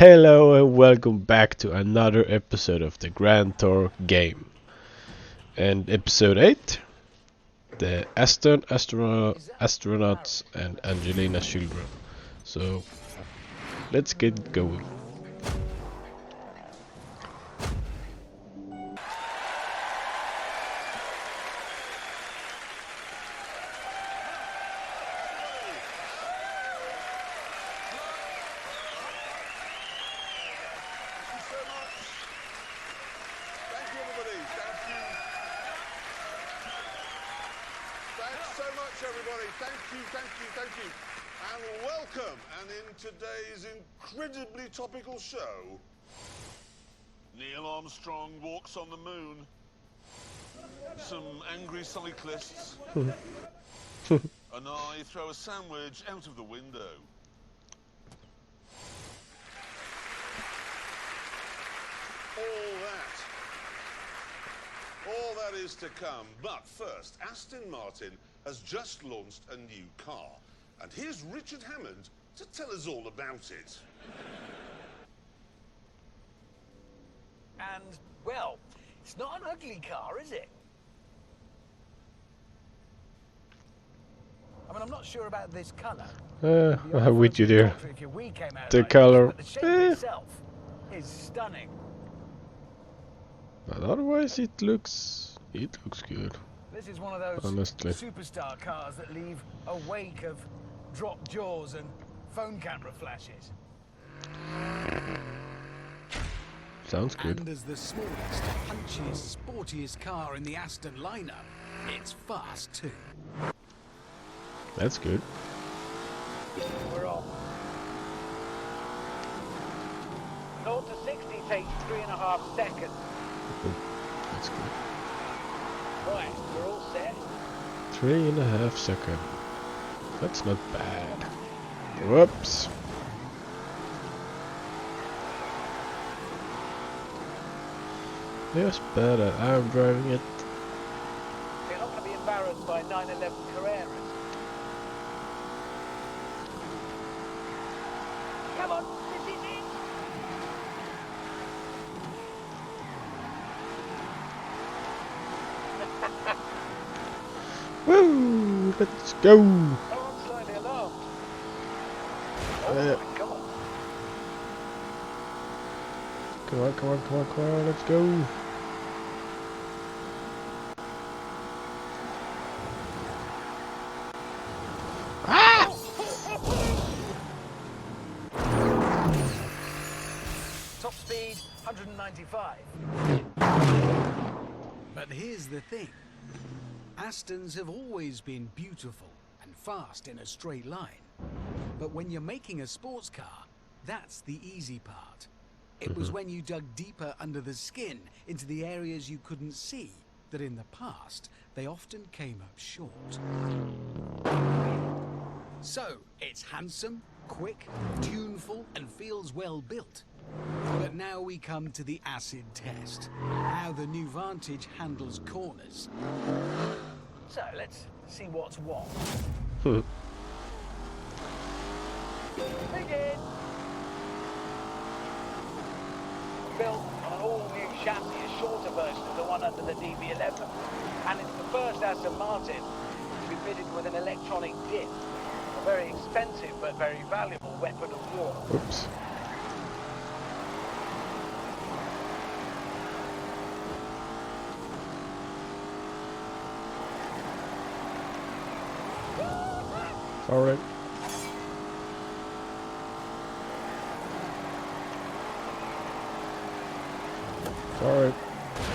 Hello and welcome back to another episode of the Grand Tour game. And episode 8, the astronauts and Angelina's children. So, let's get going. Thank you, and welcome. And in today's incredibly topical show, Neil Armstrong walks on the moon, some angry cyclists, and I throw a sandwich out of the window. All that is to come. But first, Aston Martin has just launched a new car. And here's Richard Hammond to tell us all about it. And, well, it's not an ugly car, is it? I mean, I'm not sure about this colour. I'm with you there. The color. But the shape itself is stunning. But otherwise it looks good. This is one of those honestly superstar cars that leave a wake of dropped jaws and phone camera flashes. Sounds good. And as the smallest, punchiest, sportiest car in the Aston lineup, it's fast too. That's good. We're off. 0 to 60 takes 3.5 seconds. That's good. Right, we're all set. 3.5 seconds. That's not bad. Whoops. Yes, better. I'm driving it. You're not going to be embarrassed by 911 Carreras. Come on, this is it. Woo! Let's go! Oh, I'm slightly alarmed. Oh, come on. Come on, let's go! Ah! Top speed, 195. But here's the thing. Astons have always been beautiful and fast in a straight line. But when you're making a sports car, that's the easy part. It was when you dug deeper under the skin into the areas you couldn't see that in the past they often came up short. So, it's handsome, quick, tuneful, and feels well built. But now we come to the acid test. How the new Vantage handles corners. So, let's see what's what. Begin! Built on an all-new chassis, a shorter version of the one under the DB11. And it's the first Aston Martin to be fitted with an electronic diff. A very expensive but very valuable weapon of war. Oops. Alright.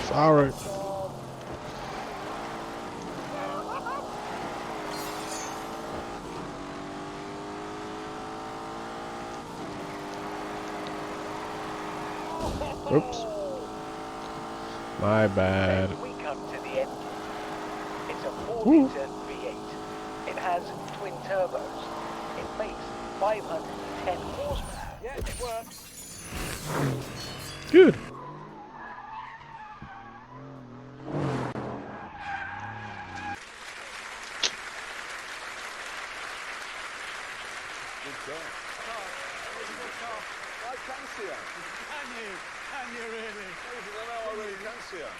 Sorry. Oops. My bad. Then we come to the end. It's a 4-litre V8. It has twin turbos. It makes 510 horsepower. Yeah, it works. Good. can see her. Can you? Can you really? I really can see her.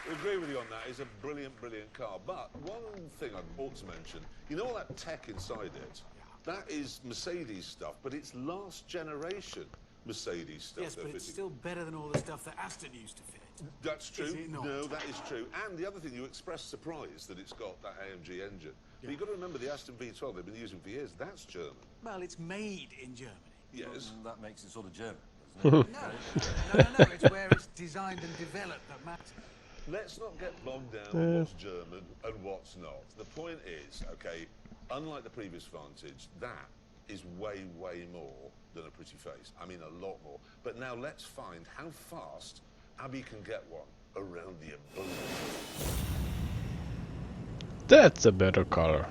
I agree with you on that. It's a brilliant, brilliant car. But one thing I ought to mention, you know all that tech inside it? That is Mercedes stuff, but it's last generation Mercedes stuff. Yes, but they're it's fitting. still better than all the stuff that Aston used to fit. That's true. Is it not? No, that is true. And the other thing, you expressed surprise that it's got that AMG engine. But you've got to remember the Aston V12 they've been using for years. That's German. Well, it's made in Germany. Yes. That makes it sort of German, doesn't it? No. It's where it's designed and developed that matters. Let's not get bogged down on what's German and what's not. The point is, okay, unlike the previous Vantage, that is way, way more than a pretty face. I mean, a lot more. But now let's find how fast Abby can get one around the abode. That's a better color.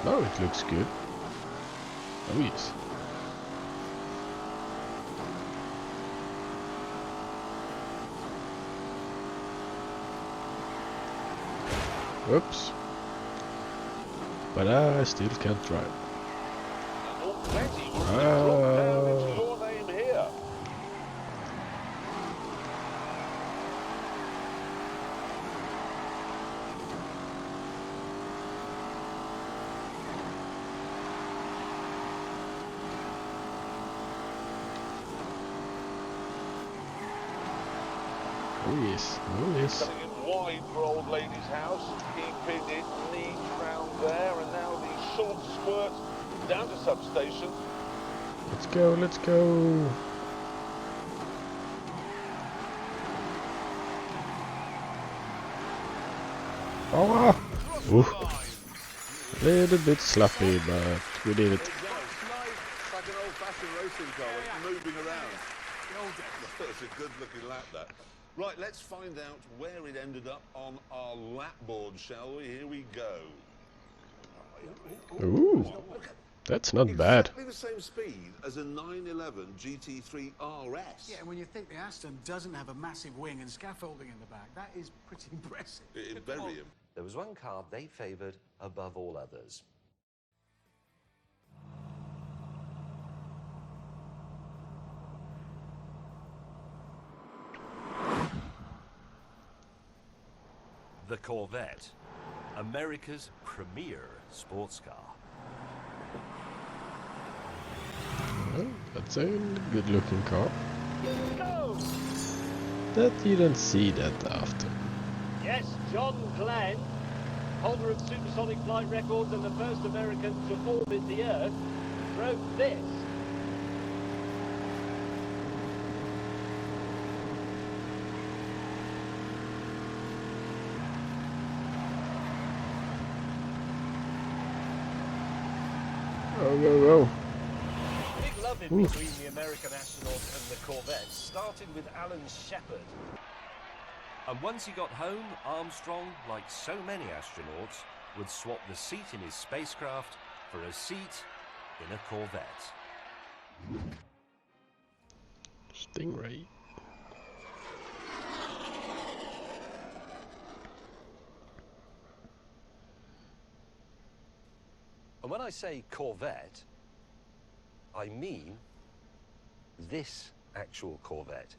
Oh, it looks good. Oh yes. Whoops. But I still can't drive. And already you can drop down into your name here. Oh yes, oh yes. Cutting it wide for old lady's house, keeping it neat round there, and now the short squirt down to substation. Let's go, let's go. Oh, little bit sloppy, but we did it. It's like an old-fashioned racing car, it's moving around. It's a good-looking lap, that. Right, let's find out where it ended up on our lap board, shall we? Here we go. Ooh, that's not bad. Exactly the same speed as a 911 GT3 RS. Yeah, and when you think the Aston doesn't have a massive wing and scaffolding in the back, that is pretty impressive. Very There was one car they favoured above all others. The Corvette, America's premier sports car. Well, that's a good looking car. Go! That you don't see that often. Yes, John Glenn, holder of supersonic flight records and the first American to orbit the Earth, drove this. Oh. Big love in between the American astronaut and the Corvette started with Alan Shepard. And once he got home, Armstrong, like so many astronauts, would swap the seat in his spacecraft for a seat in a Corvette. Stingray. And when I say Corvette, I mean this actual Corvette.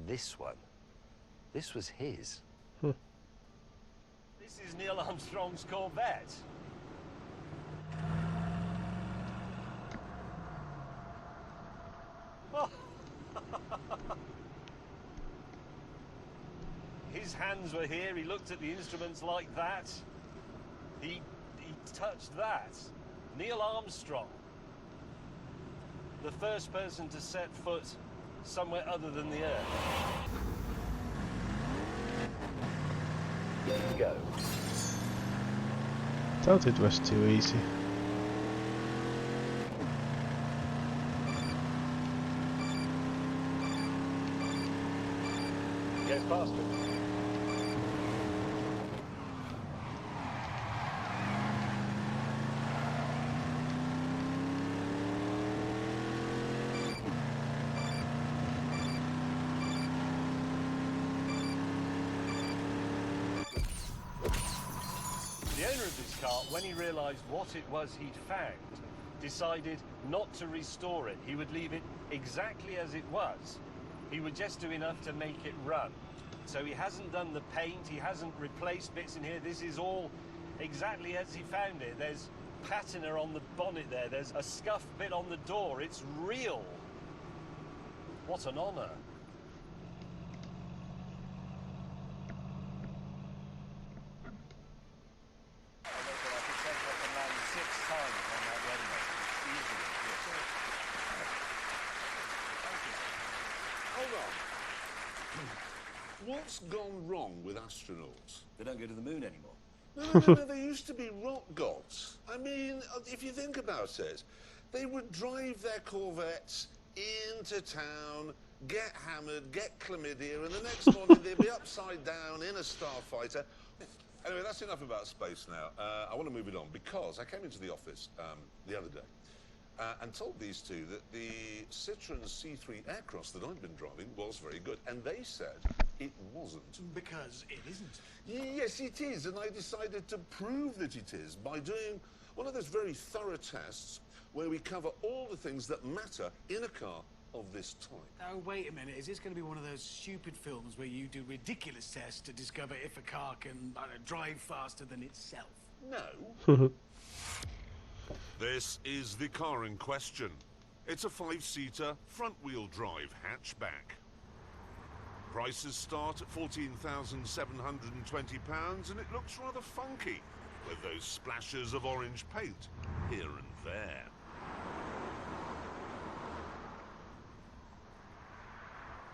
This one. This was his. This is Neil Armstrong's Corvette. His hands were here, he looked at the instruments like that. He touched that. Neil Armstrong. The first person to set foot somewhere other than the Earth. Go. Thought it was too easy. Gets past it. The owner of this car, when he realised what it was he'd found, decided not to restore it. He would leave it exactly as it was. He would just do enough to make it run. So he hasn't done the paint, he hasn't replaced bits in here. This is all exactly as he found it. There's patina on the bonnet there, there's a scuffed bit on the door. It's real. What an honour. Hold on. What's gone wrong with astronauts? They don't go to the moon anymore. No, they used to be rock gods. I mean, if you think about it, they would drive their Corvettes into town, get hammered, get chlamydia, and the next morning they'd be upside down in a starfighter. Anyway, that's enough about space now. I want to move it on because I came into the office the other day and told these two that the Citroen C3 Aircross that I'd been driving was very good, and they said it wasn't. Because it isn't. Yes, it is, and I decided to prove that it is by doing one of those very thorough tests where we cover all the things that matter in a car of this type. Oh, wait a minute. Is this going to be one of those stupid films where you do ridiculous tests to discover if a car can, I don't know, drive faster than itself? No. This is the car in question. It's a 5-seater, front-wheel drive hatchback. Prices start at £14,720 and it looks rather funky, with those splashes of orange paint here and there.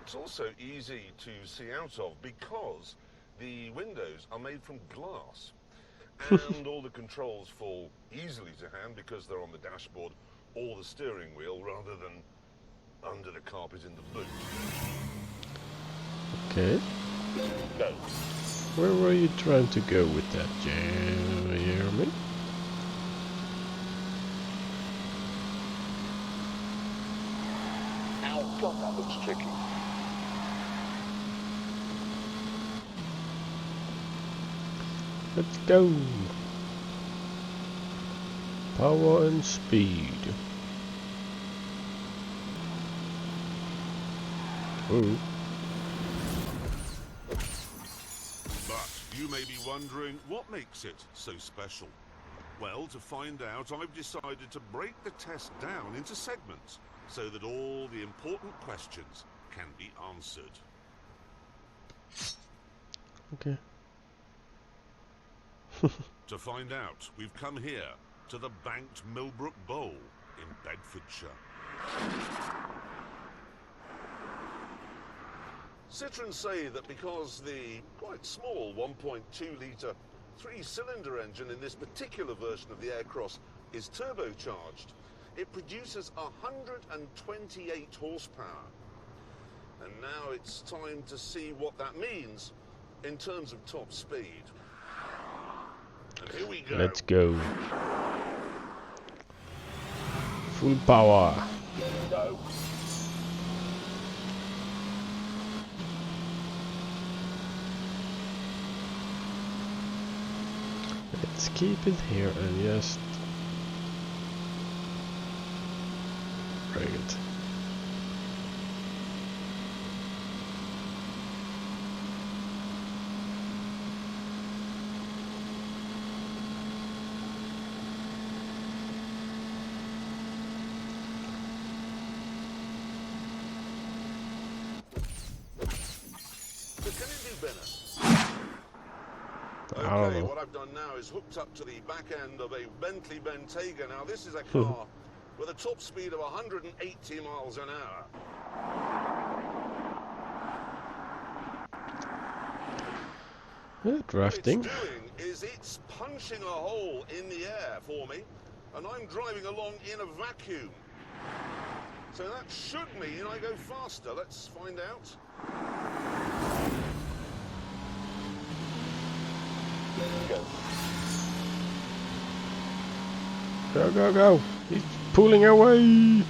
It's also easy to see out of because the windows are made from glass and all the controls fall easily to hand because they're on the dashboard or the steering wheel rather than under the carpet in the boot. Okay. Go. Where were you trying to go with that, Jeremy? Oh God, that looks tricky. Let's go. Power and speed. Ooh. But you may be wondering what makes it so special. Well, to find out, I've decided to break the test down into segments so that all the important questions can be answered. Okay. To find out, we've come here to the banked Millbrook Bowl in Bedfordshire. Citroën say that because the quite small 1.2-litre 3-cylinder engine in this particular version of the Aircross is turbocharged, it produces 128 horsepower. And now it's time to see what that means in terms of top speed. And here we go. Let's go. Full power. Go. Let's keep it here and just bring it. So can it do better? I don't Okay, know. what I've done now is hooked up to the back end of a Bentley Bentayga. Now this is a car with a top speed of 180 miles an hour. Drafting. What it's doing is it's punching a hole in the air for me, and I'm driving along in a vacuum. So that should mean I go faster. Let's find out. Go. Go, go, go. He's pulling away.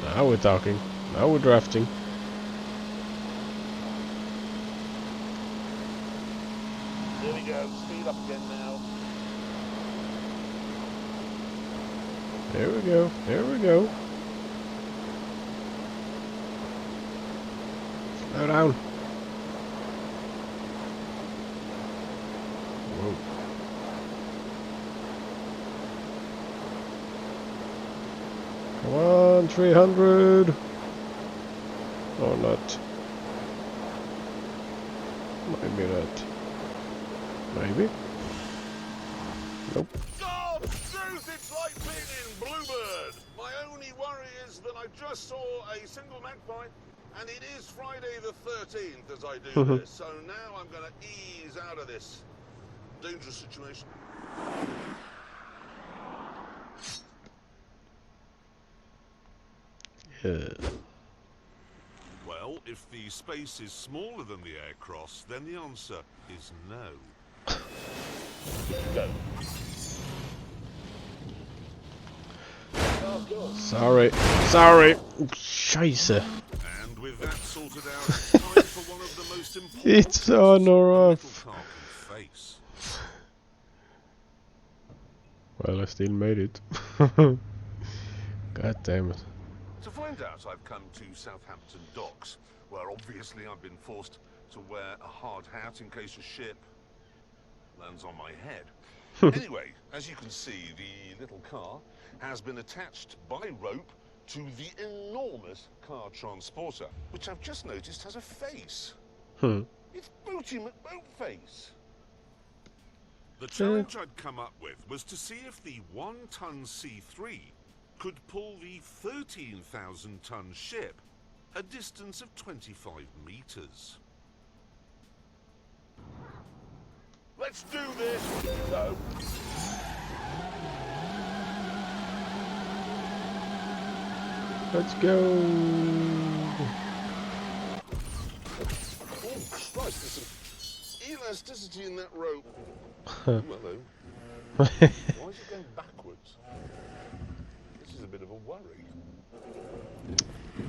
Now we're talking. Now we're drafting. Here we go. Speed up again now. There we go. There we go. Slow down. Whoa. Come on, 300. Or not. Maybe not. Maybe. Nope. God, Zeus, it's like being in Bluebird. My only worry is that I just saw a single magpie, and it is Friday the 13th as I do this. So now I'm going to ease out of this dangerous situation. Yeah. Well, if the space is smaller than the aircross, then the answer is no. Go. Sorry. Sorry. Scheiße. And with that sorted out, it's time for one of the most important It's on or a little off. car can face. Well, I still made it. God damn it. To find out, I've come to Southampton Docks, where obviously I've been forced to wear a hard hat in case a ship lands on my head. Anyway, as you can see, the little car has been attached by rope to the enormous car transporter, which I've just noticed has a face. It's Booty McBoatface. The challenge I'd come up with was to see if the 1-ton C3 could pull the 13,000-ton ship a distance of 25 meters. Let's do this! Go! Let's go. Oh, Christ, there's some elasticity in that rope. Oh, hello. Why is it going backwards? This is a bit of a worry.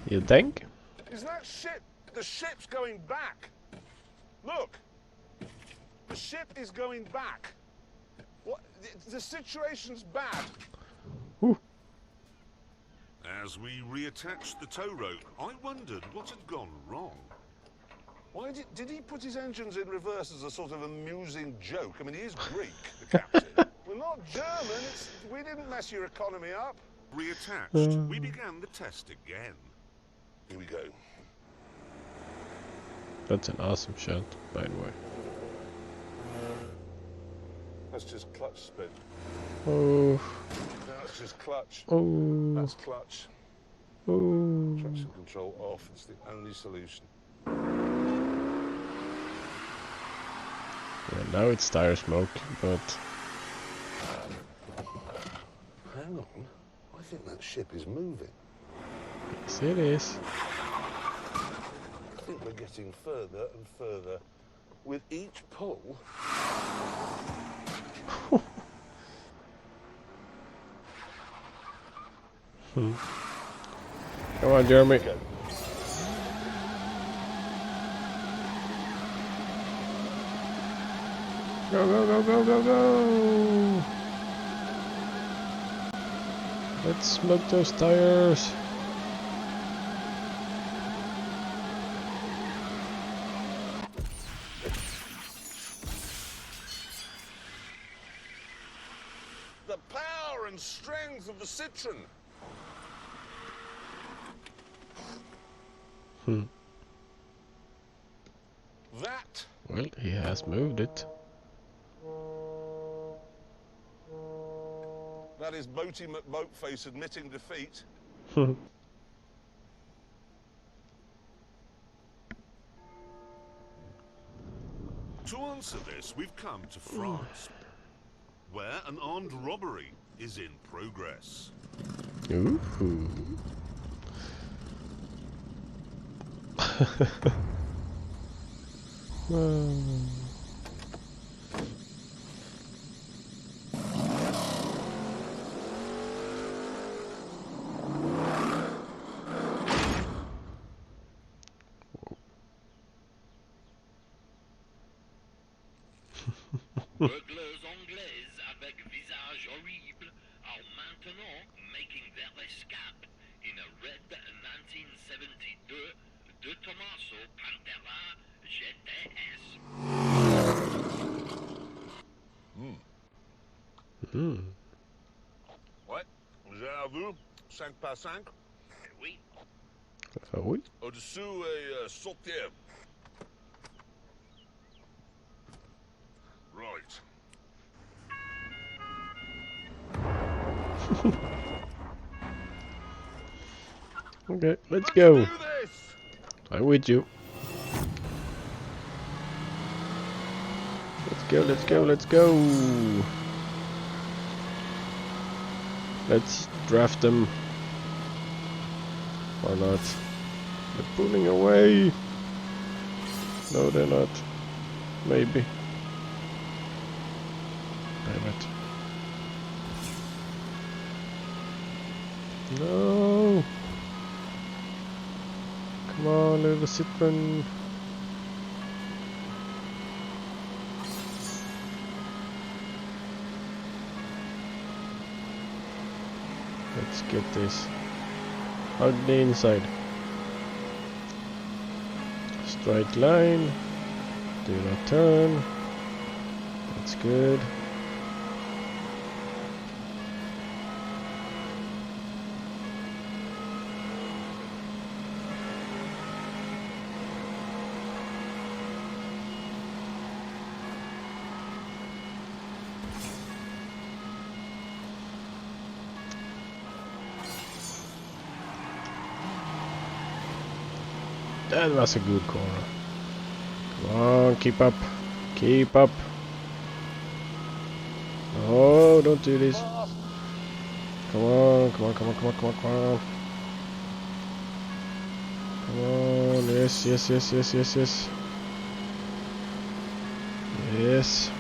You think? Is that ship? The ship's going back. Look. The ship is going back. What? The situation's bad. Ooh. As we reattached the tow rope, I wondered what had gone wrong. Why did he put his engines in reverse as a sort of amusing joke? I mean, he is Greek, the captain. We're not German. We didn't mess your economy up. Reattached, we began the test again. Here we go. That's an awesome shot, by the way. That's just clutch spin. Oh. That's just clutch. Oh. That's clutch. Oh. Traction control off. It's the only solution. Yeah, now it's tire smoke, but Hang on. I think that ship is moving. yes, it is. I think we're getting further and further with each pull. Come on, Jeremy. Go. Go, go, go, go, go, go! Let's smoke those tires. The power and strength of the Citroen. That Well, he has moved it. That is Boaty McBoatface admitting defeat. To answer this, we've come to France, where an armed robbery is in progress. Ooh. Burglars anglaises avec visage horrible are maintenant rescap in a red 1972 De Tomaso Pantera GTS. Hmm. Ouais, j'ai à vous, 5 par 5. Oui, Ah oui. Au-dessous et sautier. Right. Okay, let's Let's go. do this! I'm with you. Let's go, let's go, let's go. Let's draft them. Or not. They're pulling away. No, they're not. Maybe. Damn it. No. Come on, little Citroen. Let's get this out the inside. Straight line. Do not turn. That's good. That was a good corner. Come on, keep up. Keep up. Oh, don't do this. Come on, come on, come on, come on, come on, come on. Come on, yes, yes, yes, yes, yes, yes. Yes.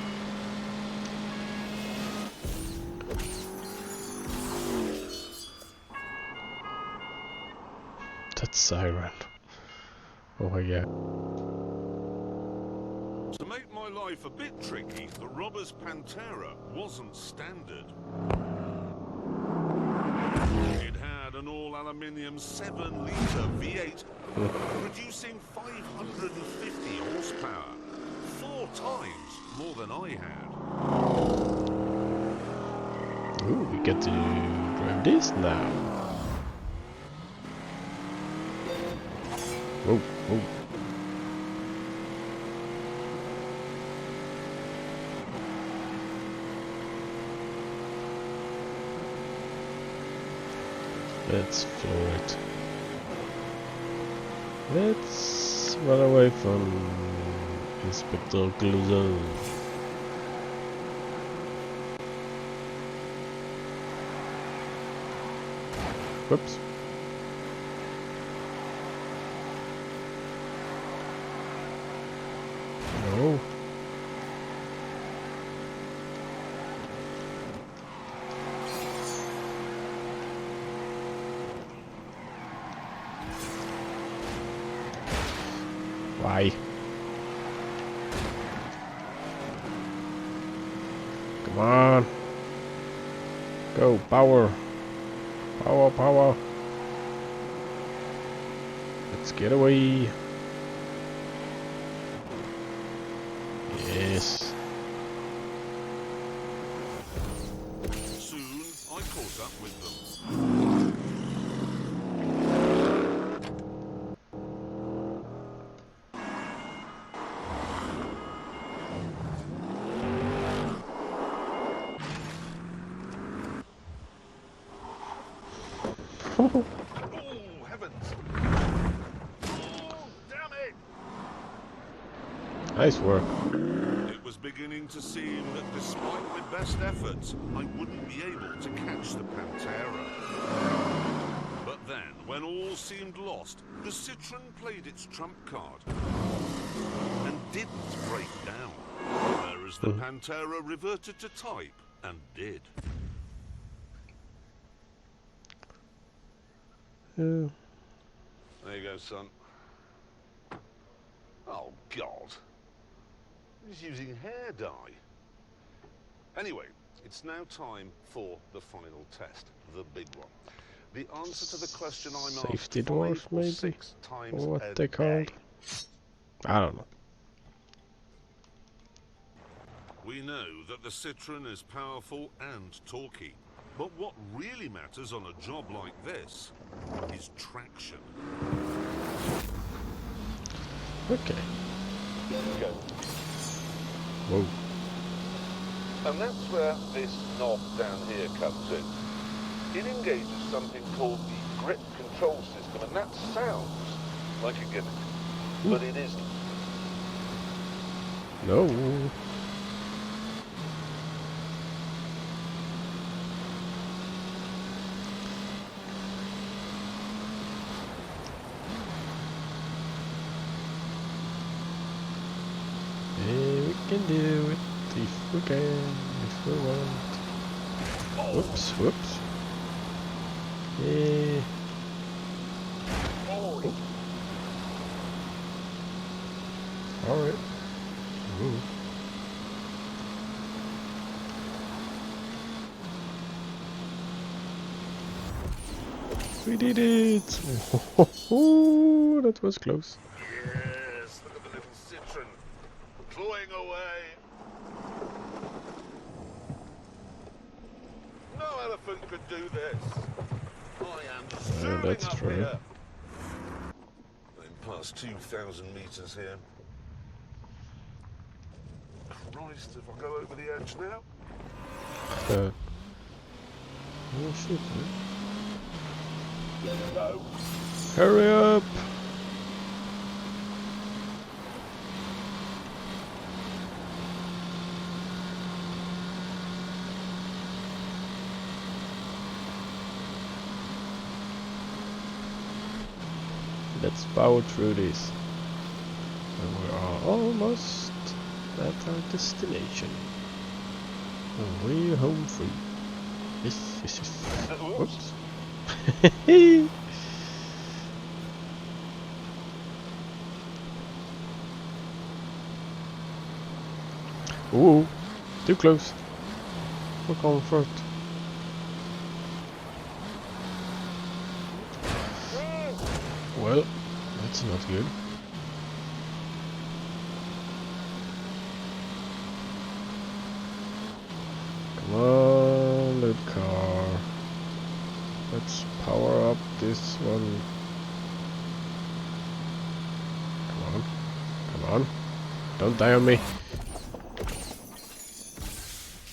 That siren. Oh my god. To make my life a bit tricky, the Robber's Pantera wasn't standard. It had an all-aluminium 7-litre V8 producing 550 horsepower, 4 times more than I had. Ooh, we get to drive this now. Whoa, whoa. Let's floor it. Let's run away from Inspector Clouseau. Whoops. No. Why? Come on. Go, power. Power, power. Let's get away. Yes. Soon, I caught up with them. Oh, heavens! Oh, damn it! Nice work. It was beginning to seem that despite my best efforts, I wouldn't be able to catch the Pantera. But then, when all seemed lost, the Citroen played its trump card and didn't break down, whereas the Pantera reverted to type and did. Yeah. There you go, son. Oh, God. He's using hair dye. Anyway, it's now time for the final test, the big one. The answer to the question I'm asked Safety 5 doors, or maybe? 6 times Or a what they called? day. I don't know. We know that the Citroen is powerful and torquey, but what really matters on a job like this is traction. Okay. Go. Whoa. And that's where this knob down here comes in. It engages something called the grip control system, and that sounds like a gimmick, but it isn't. No. Yeah, we can do it if we can, if we want. Whoops, whoops. Yeah. Oh. Alright. Ooh. We did it! Oh, that was close. Yes, look at the little Citroen clawing away. No elephant could do this. I am zooming that's up true. here. I'm past 2,000 meters here. Christ, if I go over the edge now. Oh shit, man. No. Hurry up! Let's power through this. And we are almost at our destination. We're home free. Yes, yes, yes. Whoops. Ooh, too close. For comfort. Well, that's not good. Come on, little car. Let's power up this one. Come on. Come on. Don't die on me.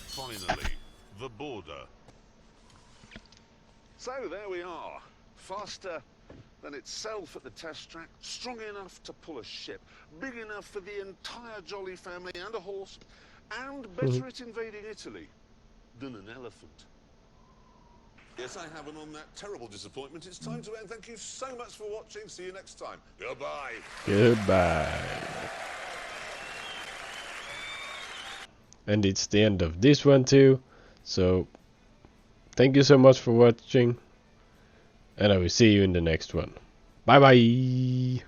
Finally, the border. So there we are. Faster than itself at the test track, strong enough to pull a ship, big enough for the entire Jolly family and a horse, and better at invading Italy than an elephant. Yes, I have, and on that terrible disappointment, it's time to end. Thank you so much for watching. See you next time. Goodbye. Goodbye. And it's the end of this one too. So, thank you so much for watching. And I will see you in the next one. Bye bye.